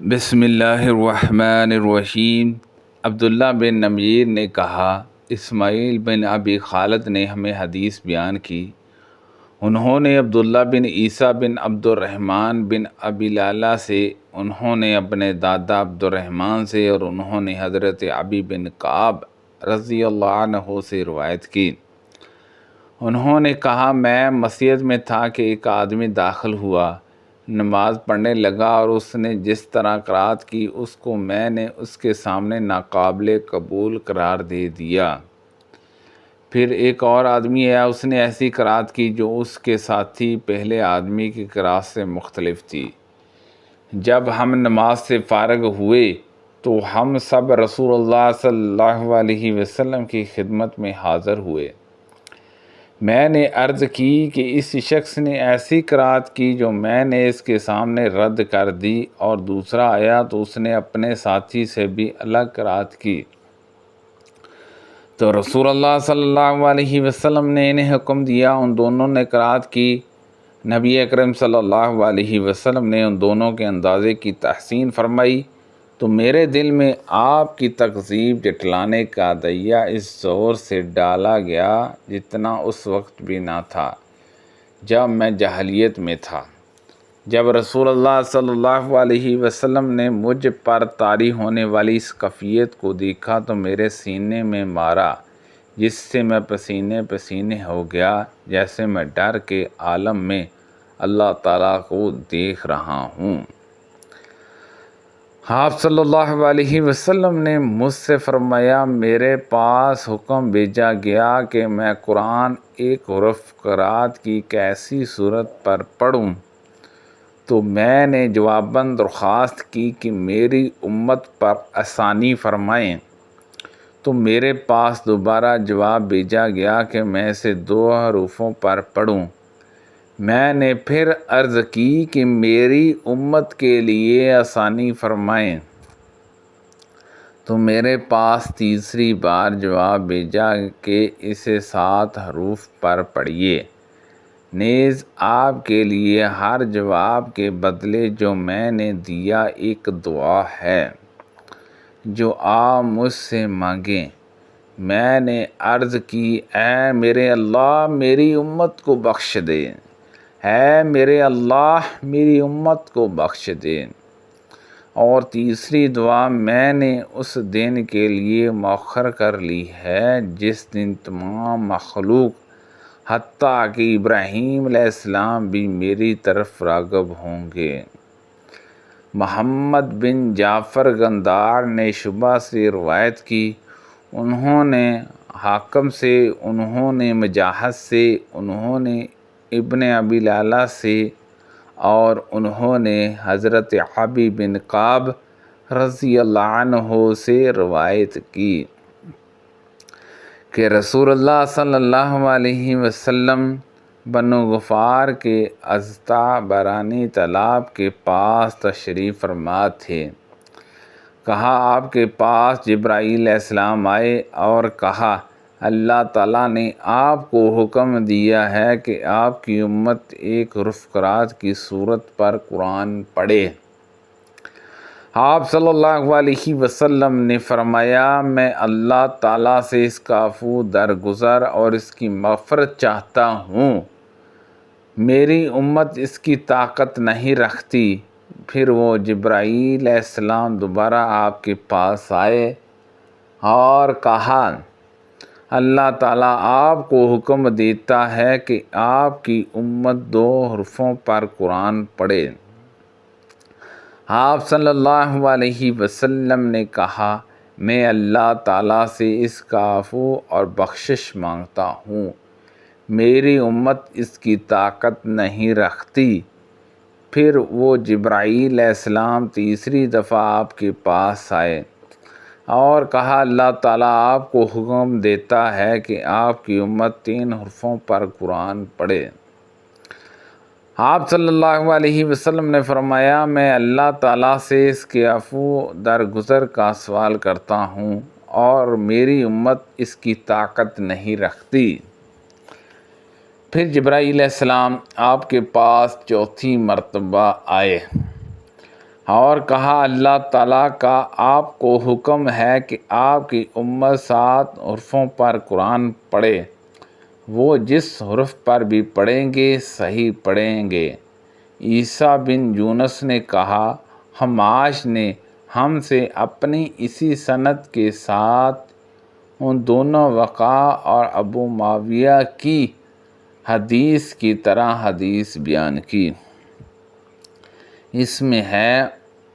بسم اللہ الرحمن الرحیم۔ عبداللہ بن نمیر نے کہا، اسماعیل بن ابی خالد نے ہمیں حدیث بیان کی، انہوں نے عبداللہ بن عیسیٰ بن عبد الرحمن بن ابی لالہ سے، انہوں نے اپنے دادا عبد الرحمن سے، اور انہوں نے حضرت ابی بن کعب رضی اللہ عنہ سے روایت کی۔ انہوں نے کہا، میں مسجد میں تھا کہ ایک آدمی داخل ہوا، نماز پڑھنے لگا اور اس نے جس طرح قرأت کی اس کو میں نے اس کے سامنے ناقابل قبول قرار دے دیا۔ پھر ایک اور آدمی آیا، اس نے ایسی قرأت کی جو اس کے ساتھی پہلے آدمی کی قرأت سے مختلف تھی۔ جب ہم نماز سے فارغ ہوئے تو ہم سب رسول اللہ صلی اللہ علیہ وسلم کی خدمت میں حاضر ہوئے۔ میں نے عرض کی کہ اس شخص نے ایسی قرأت کی جو میں نے اس کے سامنے رد کر دی، اور دوسرا آیا تو اس نے اپنے ساتھی سے بھی الگ قرأت کی۔ تو رسول اللہ صلی اللہ علیہ وسلم نے انہیں حکم دیا، ان دونوں نے قرأت کی۔ نبی اکرم صلی اللہ علیہ وسلم نے ان دونوں کے اندازے کی تحسین فرمائی تو میرے دل میں آپ کی تکذیب جٹلانے کا دیا اس زور سے ڈالا گیا جتنا اس وقت بھی نہ تھا جب میں جاہلیت میں تھا۔ جب رسول اللہ صلی اللہ علیہ وسلم نے مجھ پر طاری ہونے والی اس کیفیت کو دیکھا تو میرے سینے میں مارا، جس سے میں پسینے پسینے ہو گیا، جیسے میں ڈر کے عالم میں اللہ تعالیٰ کو دیکھ رہا ہوں۔ آپ صلی اللہ علیہ وسلم نے مجھ سے فرمایا، میرے پاس حکم بھیجا گیا کہ میں قرآن ایک حرف قرأت کی کیسی صورت پر پڑھوں، تو میں نے جواباً درخواست کی کہ میری امت پر آسانی فرمائیں، تو میرے پاس دوبارہ جواب بھیجا گیا کہ میں اسے 2 حروفوں پر پڑھوں۔ میں نے پھر عرض کی کہ میری امت کے لیے آسانی فرمائیں، تو میرے پاس تیسری بار جواب بھیجا کہ اسے 7 حروف پر پڑھیے۔ نیز آپ کے لیے ہر جواب کے بدلے جو میں نے دیا ایک دعا ہے جو آپ مجھ سے مانگیں۔ میں نے عرض کی، اے میرے اللہ میری امت کو بخش دے، اے میرے اللہ میری امت کو بخش دے۔ اور تیسری دعا میں نے اس دن کے لیے مؤخر کر لی ہے جس دن تمام مخلوق حتیٰ کہ ابراہیم علیہ السلام بھی میری طرف راغب ہوں گے۔ محمد بن جعفر غندار نے شعبہ سے روایت کی، انہوں نے حاکم سے، انہوں نے مجاہد سے، انہوں نے ابن ابی لالہ سے، اور انہوں نے حضرت ابی بن کعب رضی اللہ عنہ سے روایت کی کہ رسول اللہ صلی اللہ علیہ وسلم بنو غفار کے ازتعبرانی تالاب کے پاس تشریف فرما تھے۔ کہا، آپ کے پاس جبرائیل علیہ السلام آئے اور کہا، اللہ تعالیٰ نے آپ کو حکم دیا ہے کہ آپ کی امت ایک حرف قرأت کی صورت پر قرآن پڑھے۔ آپ صلی اللہ علیہ وسلم نے فرمایا، میں اللہ تعالیٰ سے اس کا عفو درگزر اور اس کی مغفرت چاہتا ہوں، میری امت اس کی طاقت نہیں رکھتی۔ پھر وہ جبرائیل علیہ السلام دوبارہ آپ کے پاس آئے اور کہا، اللہ تعالیٰ آپ کو حکم دیتا ہے کہ آپ کی امت 2 حروفوں پر قرآن پڑھے۔ آپ صلی اللہ علیہ وسلم نے کہا، میں اللہ تعالیٰ سے اس کا عفو اور بخشش مانگتا ہوں، میری امت اس کی طاقت نہیں رکھتی۔ پھر وہ جبرائیل علیہ السلام تیسری دفعہ آپ کے پاس آئے اور کہا، اللہ تعالیٰ آپ کو حکم دیتا ہے کہ آپ کی امت 3 حروفوں پر قرآن پڑھے۔ آپ صلی اللہ علیہ وسلم نے فرمایا، میں اللہ تعالیٰ سے اس کے عفو درگزر کا سوال کرتا ہوں اور میری امت اس کی طاقت نہیں رکھتی۔ پھر جبرائیل علیہ السلام آپ کے پاس 4تھی مرتبہ آئے۔ اور کہا اللہ تعالیٰ کا آپ کو حکم ہے کہ آپ کی امت 7 حرفوں پر قرآن پڑھے، وہ جس حرف پر بھی پڑھیں گے صحیح پڑھیں گے۔ عیسیٰ بن یونس نے کہا، حماش نے ہم سے اپنی اسی سند کے ساتھ ان دونوں وقاع اور ابو معاویہ کی حدیث کی طرح حدیث بیان کی۔ اس میں ہے،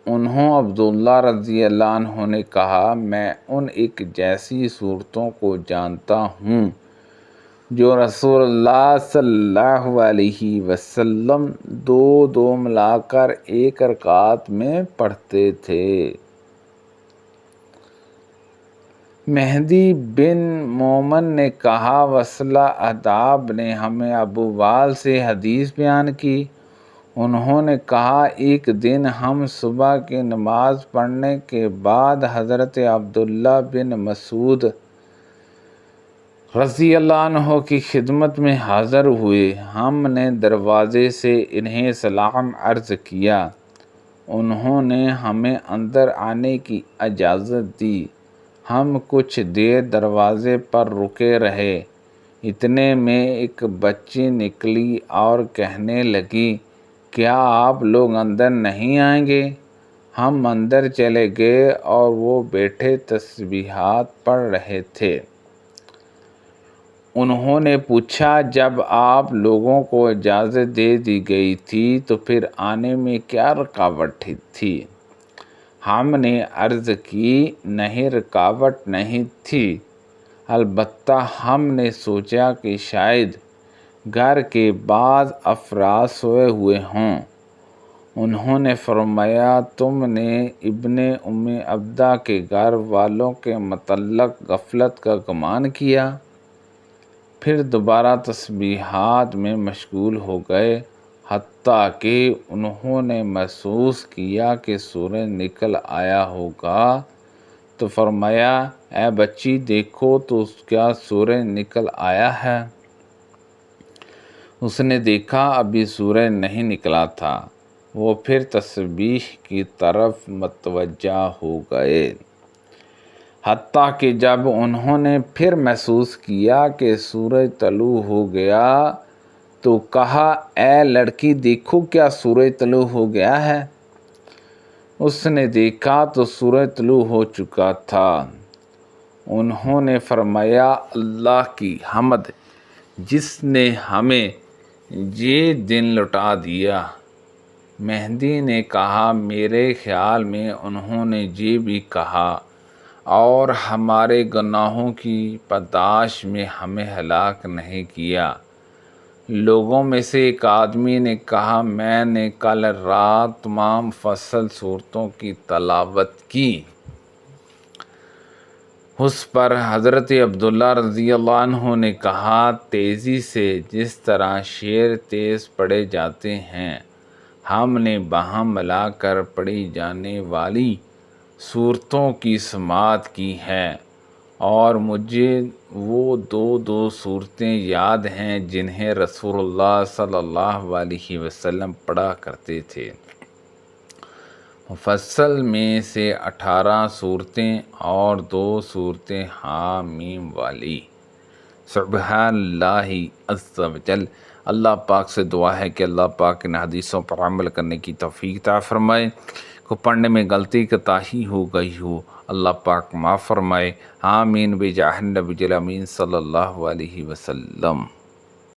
انہوں عبداللہ رضی اللہ عنہ نے کہا، میں ان ایک جیسی صورتوں کو جانتا ہوں جو رسول اللہ صلی اللہ علیہ وسلم دو ملا کر ایک رکعت میں پڑھتے تھے۔ مہدی بن مومن نے کہا، وصلہ اہداب نے ہمیں ابو وال سے حدیث بیان کی۔ انہوں نے کہا، ایک دن ہم صبح کی نماز پڑھنے کے بعد حضرت عبداللہ بن مسعود رضی اللہ عنہ کی خدمت میں حاضر ہوئے۔ ہم نے دروازے سے انہیں سلام عرض کیا۔ انہوں نے ہمیں اندر آنے کی اجازت دی۔ ہم کچھ دیر دروازے پر رکے رہے۔ اتنے میں ایک بچی نکلی اور کہنے لگی، کیا آپ لوگ اندر نہیں آئیں گے؟ ہم اندر چلے گئے اور وہ بیٹھے تسبیحات پڑھ رہے تھے۔ انہوں نے پوچھا، جب آپ لوگوں کو اجازت دے دی گئی تھی تو پھر آنے میں کیا رکاوٹ تھی؟ ہم نے عرض کی، نہیں، رکاوٹ نہیں تھی، البتہ ہم نے سوچا کہ شاید گھر کے بعض افراد سوئے ہوئے ہوں۔ انہوں نے فرمایا، تم نے ابن ام عبدہ کے گھر والوں کے متعلق غفلت کا گمان کیا؟ پھر دوبارہ تسبیحات میں مشغول ہو گئے، حتیٰ کہ انہوں نے محسوس کیا کہ سورج نکل آیا ہوگا تو فرمایا، اے بچی دیکھو تو کیا سورج نکل آیا ہے؟ اس نے دیکھا ابھی سورج نہیں نکلا تھا۔ وہ پھر تسبیح کی طرف متوجہ ہو گئے، حتیٰ کہ جب انہوں نے پھر محسوس کیا کہ سورج طلوع ہو گیا تو کہا، اے لڑکی دیکھو کیا سورج طلوع ہو گیا ہے؟ اس نے دیکھا تو سورج طلوع ہو چکا تھا۔ انہوں نے فرمایا، اللہ کی حمد جس نے ہمیں یہ دن لوٹا دیا۔ مہدی نے کہا، میرے خیال میں انہوں نے یہ بھی کہا، اور ہمارے گناہوں کی پاداش میں ہمیں ہلاک نہیں کیا۔ لوگوں میں سے ایک آدمی نے کہا، میں نے کل رات تمام مفصل صورتوں کی تلاوت کی۔ اس پر حضرت عبداللہ رضی اللہ عنہ نے کہا، تیزی سے جس طرح شعر تیز پڑھے جاتے ہیں، ہم نے باہم ملا کر پڑھی جانے والی صورتوں کی سماعت کی ہے، اور مجھے وہ دو صورتیں یاد ہیں جنہیں رسول اللہ صلی اللہ علیہ وسلم پڑھا کرتے تھے۔ مفصل میں سے 18 صورتیں اور 2 صورتیں حامیم والی۔ سبحان اللہ عز و جل۔ اللہ پاک سے دعا ہے کہ اللہ پاک ان حدیثوں پر عمل کرنے کی توفیق عطا فرمائے۔ کو پڑھنے میں غلطی کوتاہی ہو گئی ہو، اللہ پاک معاف فرمائے۔ آمین بجاہ النبی الامین صلی اللہ علیہ وسلم۔